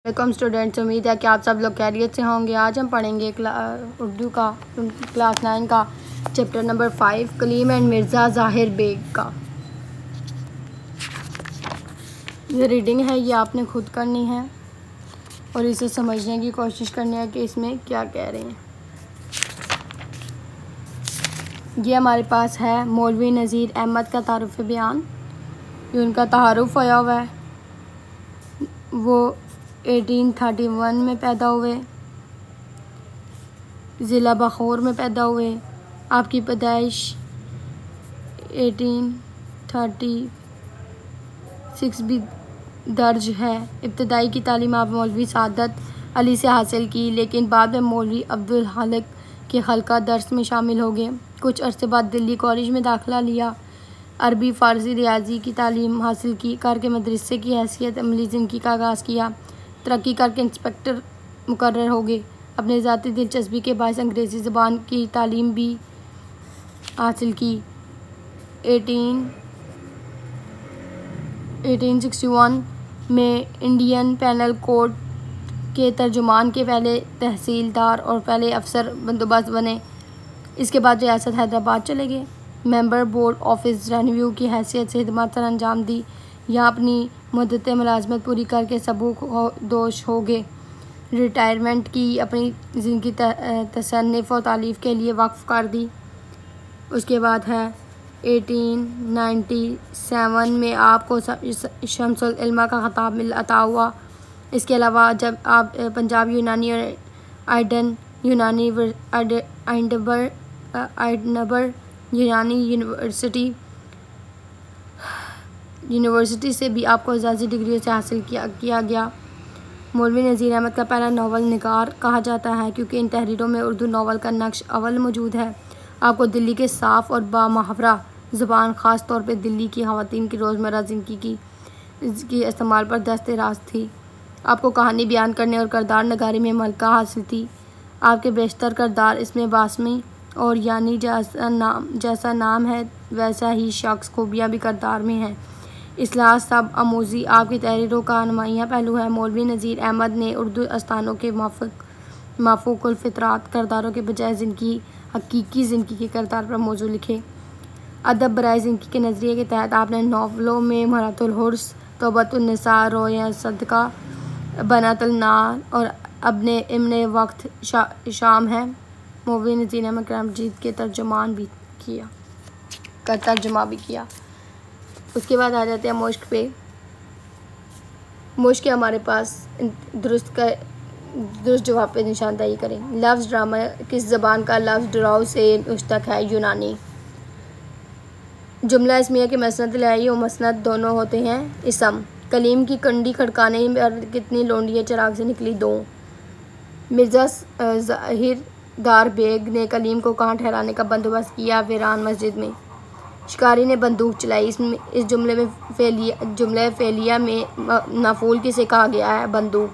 Welcome students, امید ہے کہ آپ سب لوگ خیریت سے ہوں گے۔ آج ہم پڑھیں گے اردو کا کلاس 9 کا chapter number 5 claim and Mirza ظاہر بیگ کا۔ یہ ریڈنگ ہے، یہ آپ نے خود کرنی ہے اور اسے سمجھنے کی کوشش کرنی ہے کہ اس میں کیا کہہ رہے ہیں۔ یہ ہمارے پاس ہے مولوی نذیر احمد کا تعارف بیان، یہ ان کا تعارف ہوا ہے۔ وہ 1831 میں پیدا ہوئے، ضلع بخور میں پیدا ہوئے۔ آپ کی پیدائش 1836 بھی درج ہے۔ ابتدائی کی تعلیم آپ مولوی سعادت علی سے حاصل کی، لیکن بعد میں مولوی عبدالخالق کے حلقہ درس میں شامل ہو گئے۔ کچھ عرصے بعد دلی کالج میں داخلہ لیا، عربی، فارسی، ریاضی کی تعلیم حاصل کر کے مدرسے کی حیثیت عملی زندگی کا آغاز کیا۔ ترقی کر کے انسپکٹر مقرر ہو گئے۔ اپنے ذاتی دلچسپی کے باعث انگریزی زبان کی تعلیم بھی حاصل کی۔ 1861 میں انڈین پینل کوڈ کے ترجمان کے پہلے تحصیلدار اور پہلے افسر بندوبست بنے۔ اس کے بعد ریاست حیدرآباد چلے گئے۔ ممبر بورڈ آفس ریونیو کی حیثیت سے خدمات سر انجام دی۔ یہاں اپنی مدت ملازمت پوری کر کے سبک دوش ہو گئے۔ ریٹائرمنٹ کی اپنی زندگی تصنیف و تالیف کے لیے وقف کر دی۔ اس کے بعد ہے 1897 میں آپ کو شمس العلما کا خطاب عطا ہوا۔ اس کے علاوہ جب آپ پنجاب یونانی اور ایڈنبرگ یونانی یونیورسٹی سے بھی آپ کو اعزازی ڈگریوں سے حاصل کیا گیا۔ مولوی نذیر احمد کا پہلا ناول نگار کہا جاتا ہے کیونکہ ان تحریروں میں اردو ناول کا نقش اول موجود ہے۔ آپ کو دلی کے صاف اور بامحاورہ زبان، خاص طور پہ دلی کی خواتین کی روزمرہ زندگی کی استعمال پر دست راست تھی۔ آپ کو کہانی بیان کرنے اور کردار نگاری میں ملکہ حاصل تھی۔ آپ کے بیشتر کردار اس میں باسمی اور یعنی جیسا نام ہے ویسا ہی شخص خوبیاں بھی کردار میں ہیں۔ اصلاح سب آموزی آپ کی تحریروں کا نمایاں پہلو ہے۔ مولوی نذیر احمد نے اردو آستانوں کے مافوق الفطرت کرداروں کے بجائے حقیقی زندگی کے کردار پر موضوع لکھے۔ ادب برائے زندگی کے نظریے کے تحت آپ نے ناولوں میں مرات الحرس، توبۃ النساء، رویہ صدقہ، بنات النار اور ابن وقت شام ہے۔ مولوی نذیر احمد قرآن مجید کے ترجمہ بھی کیا۔ اس کے بعد آ جاتے ہیں مشق پہ۔ مشق کے ہمارے پاس درست جواب پہ نشاندہی کریں۔ لفظ ڈرامہ کس زبان کا لفظ ڈراؤ سے مشتق ہے؟ یونانی۔ جملہ اسمیہ کے مسند الہی و مسند دونوں ہوتے ہیں اسم۔ کلیم کی کنڈی کھڑکانے پر کتنی لونڈیاں چراغ سے نکلی؟ 2۔ مرزا ظاہر دار بیگ نے کلیم کو کہاں ٹھہرانے کا بندوبست کیا؟ ویران مسجد میں۔ شکاری نے بندوق چلائی۔ اس جملہ فعلیہ میں مفعول کسے کہا گیا ہے؟ بندوق۔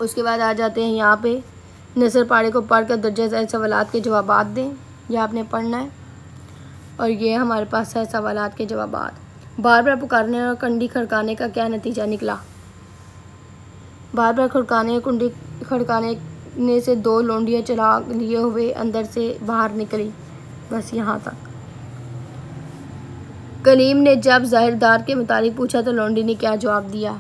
اس کے بعد آ جاتے ہیں یہاں پہ نثر پاڑے کو پڑھ کر درجہ ذیل سوالات کے جوابات دیں۔ یہ آپ نے پڑھنا ہے اور یہ ہمارے پاس ہے سوالات کے جوابات۔ بار بار پکارنے اور کنڈی کھڑکانے کا کیا نتیجہ نکلا؟ بار بار کنڈی کھڑکانے سے 2 لونڈیاں چراغ لیے ہوئے اندر سے باہر نکلی۔ بس یہاں تک۔ کلیم نے جب ظاہر دار کے متعلق پوچھا تو لونڈی نے کیا جواب دیا؟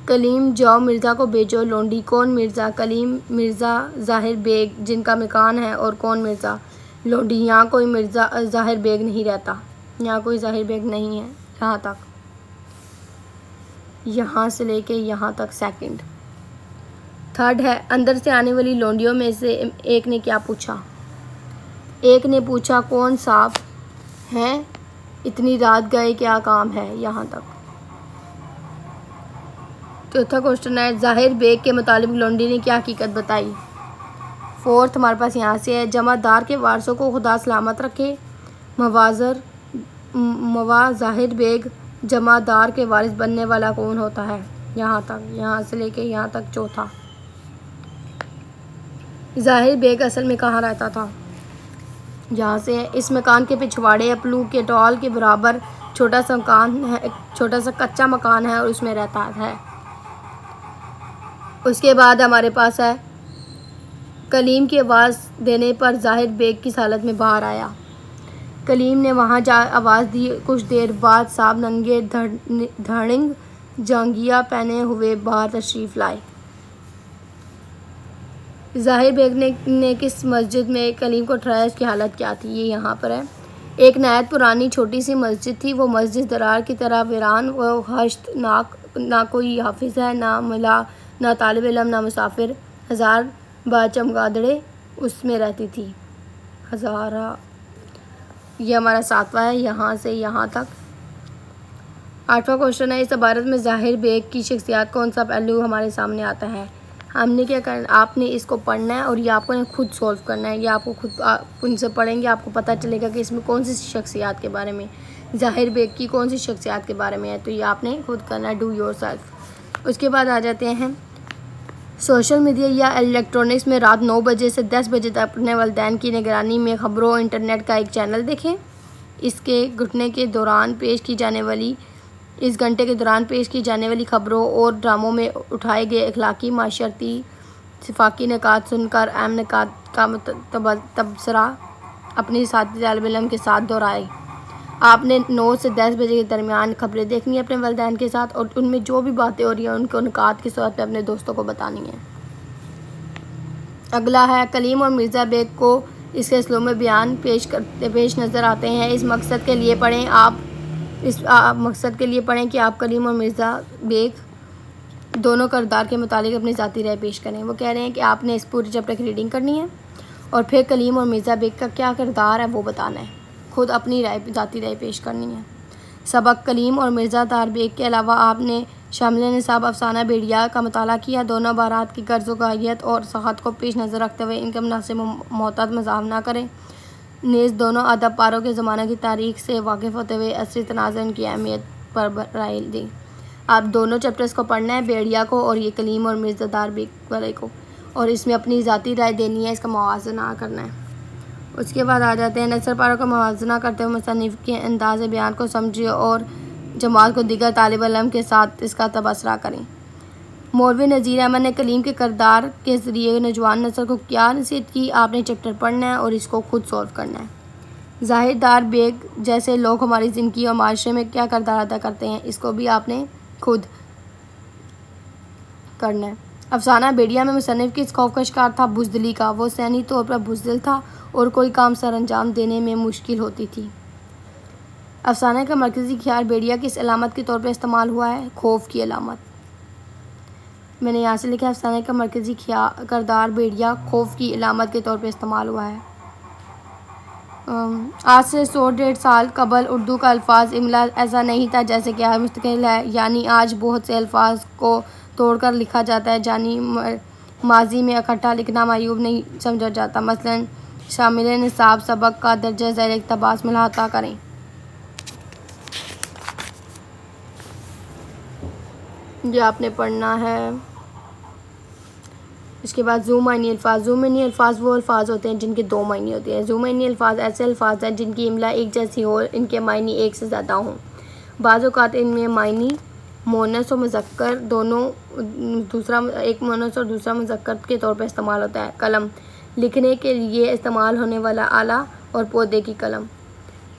کلیم جاؤ مرزا کو بھیجو۔ لونڈی کون مرزا؟ کلیم مرزا ظاہر بیگ جن کا مکان ہے۔ اور کون مرزا؟ لونڈی یہاں کوئی مرزا ظاہر بیگ نہیں رہتا، یہاں کوئی ظاہر بیگ نہیں ہے۔ یہاں تک، یہاں سے لے کے یہاں تک سیکنڈ۔ 3rd ہے اندر سے آنے والی لونڈیوں میں سے ایک نے کیا پوچھا؟ ایک نے پوچھا کون صاحب ہیں؟ اتنی رات گئے کیا کام ہے؟ یہاں تک۔ 4تھا کوشچن ہے ظاہر بیگ کے متعلق لونڈی نے کیا حقیقت بتائی؟ 4th ہمارے پاس یہاں سے ہے جمع دار کے وارثوں کو خدا سلامت رکھے۔ موا ظاہر بیگ جمع دار کے وارث بننے والا کون ہوتا ہے؟ یہاں تک، یہاں سے لے کے یہاں تک 4تھا۔ ظاہر بیگ اصل میں کہاں رہتا تھا؟ یہاں سے اس مکان کے پچھواڑے اپلو کے ٹال کے برابر چھوٹا سا کچا مکان ہے اور اس میں رہتا ہے۔ اس کے بعد ہمارے پاس ہے کلیم کی آواز دینے پر ظاہر بیگ کس حالت میں باہر آیا؟ کلیم نے وہاں جا آواز دی۔ کچھ دیر بعد صاحب ننگے دھڑنگ جانگھیا پہنے ہوئے باہر تشریف لائے۔ ظاہر بیگ نے کس مسجد میں کلیم کو ٹھہرایا؟ اس کی حالت کیا تھی؟ یہ یہاں پر ہے۔ ایک نہایت پرانی چھوٹی سی مسجد تھی۔ وہ مسجد درار کی طرح ویران و ہشت ناک، نہ کوئی حافظ ہے، نہ ملا، نہ طالب علم، نہ مسافر۔ ہزار با چمگادڑیں اس میں رہتی تھی۔ ہزارہ، یہ ہمارا 7واں ہے، یہاں سے یہاں تک۔ 8واں کوشچن ہے، اس عبارت میں ظاہر بیگ کی شخصیت کون سا پہلو ہمارے سامنے آتا ہے؟ ہم نے کیا کرنا، آپ نے اس کو پڑھنا ہے اور یہ آپ کو خود سولو کرنا ہے۔ یہ آپ کو خود ان سے پڑھیں گے، آپ کو پتہ چلے گا کہ اس میں کون سی شخصیات کے بارے میں، ظاہر بیگ کی کون سی شخصیات کے بارے میں ہے، تو یہ آپ نے خود کرنا ہے، ڈو یور سیلف۔ اس کے بعد آ جاتے ہیں سوشل میڈیا یا الیکٹرانکس میں رات 9 بجے سے 10 بجے تک اپنے والدین کی نگرانی میں خبروں انٹرنیٹ کا ایک چینل دیکھیں۔ اس گھنٹے کے دوران پیش کی جانے والی خبروں اور ڈراموں میں اٹھائے گئے اخلاقی، معاشرتی، ثقافتی نکات سن کر اہم نکات کا تبصرہ اپنی ساتھی طالب علم کے ساتھ دہرائیں۔ آپ نے 9 سے 10 بجے کے درمیان خبریں دیکھنی ہیں اپنے والدین کے ساتھ، اور ان میں جو بھی باتیں ہو رہی ہیں ان کو نکات کی صورت میں اپنے دوستوں کو بتانی ہیں۔ اگلا ہے کلیم اور مرزا بیگ کو اس کے اسلوب میں بیان پیش نظر آتے ہیں۔ اس مقصد کے لیے پڑھیں کہ آپ کلیم اور مرزا بیگ دونوں کردار کے متعلق اپنی ذاتی رائے پیش کریں۔ وہ کہہ رہے ہیں کہ آپ نے اس پوری چیپٹر کی ریڈنگ کرنی ہے اور پھر کلیم اور مرزا بیگ کا کیا کردار ہے وہ بتانا ہے، خود اپنی ذاتی رائے پیش کرنی ہے۔ سبق: کلیم اور مرزا دار بیگ کے علاوہ آپ نے شامل نصاب افسانہ بیڑیا کا مطالعہ کیا۔ دونوں عبارات کی غرض و غایت اور سخت کو پیش نظر رکھتے ہوئے ان کے مناسب محتاط مذاق نہ کریں، نیز دونوں ادب پاروں کے زمانہ کی تاریخ سے واقف ہوتے ہوئے عصری تناظر ان کی اہمیت پر رائے دیں۔ آپ دونوں چیپٹرز کو پڑھنا ہے، بیڑیا کو اور یہ کلیم اور مرزا دار بیگ والے کو، اور اس میں اپنی ذاتی رائے دینی ہے، اس کا موازنہ کرنا ہے۔ اس کے بعد آ جاتے ہیں نثر پاروں کا موازنہ کرتے ہوئے مصنف کے انداز بیان کو سمجھیں اور جماعت کو دیگر طالب علم کے ساتھ اس کا تبصرہ کریں۔ مولوی نذیر احمد نے کلیم کے کردار کے ذریعے نوجوان نسل کو کیا نصیحت کی؟ آپ نے چیپٹر پڑھنا ہے اور اس کو خود سولو کرنا ہے۔ ظاہر دار بیگ جیسے لوگ ہماری زندگی اور معاشرے میں کیا کردار ادا کرتے ہیں، اس کو بھی آپ نے خود کرنا ہے۔ افسانہ بیڑیا میں مصنف کس خوف کا شکار تھا؟ بزدلی کا۔ وہ ذہنی طور پر بزدل تھا اور کوئی کام سر انجام دینے میں مشکل ہوتی تھی۔ افسانے کا مرکزی خیال بیڑیا کس علامت کے طور پر استعمال ہوا ہے؟ خوف کی علامت۔ میں نے یہاں سے لکھا افسانے کا مرکزی کردار بیڑیا خوف کی علامت کے طور پر استعمال ہوا ہے۔ آج سے 100-150 سال قبل اردو کا الفاظ املا ایسا نہیں تھا جیسے کہ آج مستقل ہے، یعنی آج بہت سے الفاظ کو توڑ کر لکھا جاتا ہے، یعنی ماضی میں اکٹھا لکھنا معیوب نہیں سمجھا جاتا۔ مثلاً شامل نصاب سبق کا درجہ ذیل اقتباس میں احاطہ کریں۔ یہ آپ نے پڑھنا ہے۔ اس کے بعد ذو معنی الفاظ۔ ذو معنی الفاظ وہ الفاظ ہوتے ہیں جن کے 2 معنی ہوتے ہیں۔ ذو معنی الفاظ ایسے الفاظ ہیں جن کی املا ایک جیسی ہو، ان کے معنی ایک سے زیادہ ہوں۔ بعض اوقات ان میں معنی مؤنث و مذکر دونوں، ایک مؤنث اور دوسرا مذکر کے طور پر استعمال ہوتا ہے۔ قلم، لکھنے کے لیے استعمال ہونے والا آلہ اور پودے کی قلم۔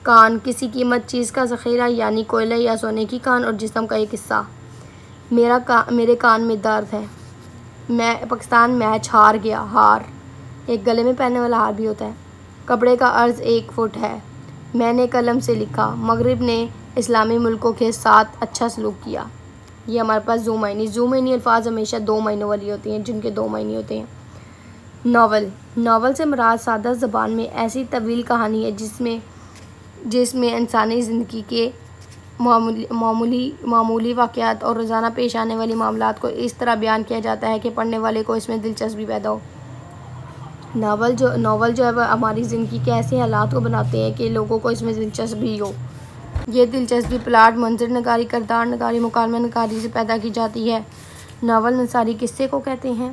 کان، کسی قیمتی چیز کا ذخیرہ، یعنی کوئلہ یا سونے کی کان اور جسم کا ایک حصہ۔ میرے کان میں درد ہے۔ پاکستان میچ ہار گیا۔ ہار ایک گلے میں پہننے والا ہار بھی ہوتا ہے۔ کپڑے کا عرض 1 فٹ ہے۔ میں نے قلم سے لکھا۔ مغرب نے اسلامی ملکوں کے ساتھ اچھا سلوک کیا۔ یہ ہمارے پاس ذو معنی الفاظ ہمیشہ 2 معنوں والی ہوتی ہیں، جن کے 2 معنی ہوتے ہیں۔ ناول سے مراد سادہ زبان میں ایسی طویل کہانی ہے جس میں انسانی زندگی کے معمولی واقعات اور روزانہ پیش آنے والی معاملات کو اس طرح بیان کیا جاتا ہے کہ پڑھنے والے کو اس میں دلچسپی پیدا ہو۔ ناول جو ہے وہ ہماری زندگی کے ایسے حالات کو بناتے ہیں کہ لوگوں کو اس میں دلچسپی ہو۔ یہ دلچسپی پلاٹ، منظر نگاری، کردار نگاری، مکالمہ نگاری سے پیدا کی جاتی ہے۔ ناول نثاری قصے کو کہتے ہیں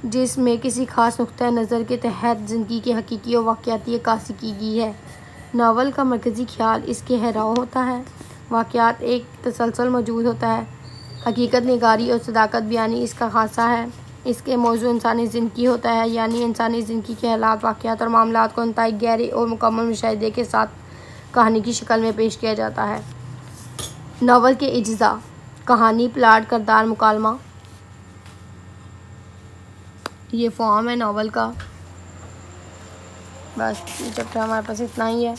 جس میں کسی خاص نقطۂ نظر کے تحت زندگی کی حقیقی و واقعاتی عکاسی کی گئی ہے۔ ناول کا مرکزی خیال اس کے ٹھہراؤ ہوتا ہے، واقعات ایک تسلسل موجود ہوتا ہے، حقیقت نگاری اور صداقت بیانی اس کا خاصہ ہے، اس کے موضوع انسانی زندگی ہوتا ہے، یعنی انسانی زندگی کے حالات، واقعات اور معاملات کو انتہائی گہرے اور مکمل مشاہدے کے ساتھ کہانی کی شکل میں پیش کیا جاتا ہے۔ ناول کے اجزاء: کہانی، پلاٹ، کردار، مکالمہ، یہ فارم ہے ناول کا۔ بس یہ چیپٹر ہمارے پاس اتنا ہی ہے۔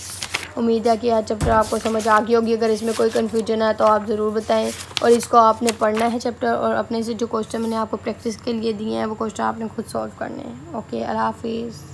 امید ہے کہ آج چیپٹر آپ کو سمجھ آ گئی ہوگی۔ اگر اس میں کوئی کنفیوژن ہے تو آپ ضرور بتائیں، اور اس کو آپ نے پڑھنا ہے چیپٹر، اور اپنے سے جو کوسچن میں نے آپ کو پریکٹس کے لیے دیے ہیں وہ کوسچن آپ نے خود سولو کرنے ہیں۔ اوکے، اللہ حافظ۔